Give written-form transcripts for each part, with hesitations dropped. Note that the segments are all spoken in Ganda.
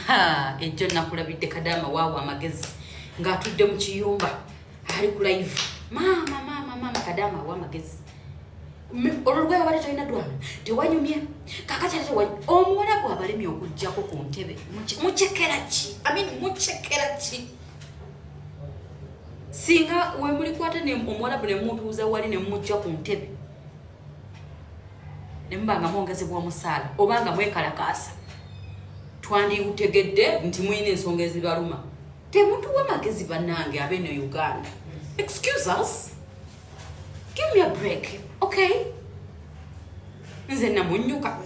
ha ejjo nakulabidde kadama waawa amagezi ng'atudde mu kiyumba ali ku live mama kadama wa amagezi olugwe wabale talina dwana tewanyumye kakati ate omuwala gwabalemi okujjako ku ntebe muchekera ki singa we mulikwata ne omuwala bune mutuuza wali ne mujja ku ntebe ne mbanga mwongezebwa omusaala obanga mwekalakaasa twandigutegedde nti muyina ensonga ezibaluma temuntu w'amagezi bannange ab'eno Uganda. Excuse us, give me a break, okay? Nze namunyuka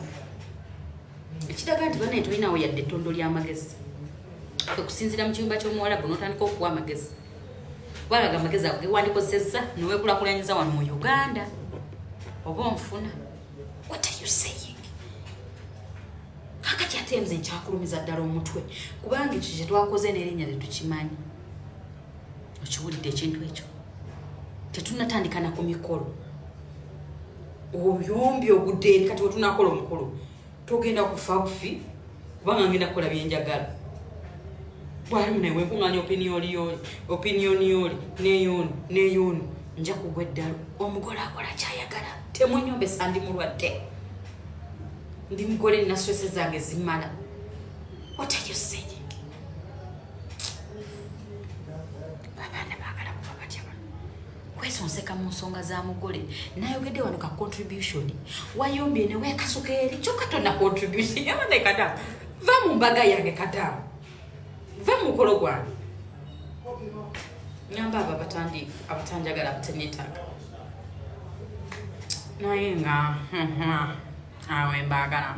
ekiraga nti bana etolinawo yadde ettondo ly'amagezi okusinziira mu kiyumba ky'omuwala buno otandika okuwa amagezi walaga amagezi ago gewandikozesezza noweekulakulanyiza wano mu Uganda oba onfuna. What are you saying? Kakati ate nze nkyakulumiza ddala omutwe kubanga ekyo kye twakoze n'erinnya tetukimanyi. Okiwulidde ekintu ekyo tetunnatandika na ku mikolo oyombi ogudde eri kati wetunakola omukolo togenda kufa bufi kubanga ngenda kukola byenjagala bwali munewe nkuŋŋanya opinioni yoli neyono nja kugwa eddalo omugole akola kyayagala temunyombesa ndi mulwadde ndi mugole nina stress zange zimala. What are you saying? Abaana baagala kuba batya bano kwesonseka mu nsonga za mugole nayogedde wano ka contribution wayombye ne weekasuka eri kyokka tonna contribution yabane kadamu va mu mbaga yange kadamu va mu mukolo gwange nyamba abo abatanjagala abatenyetaaga naye nga awe mbaagala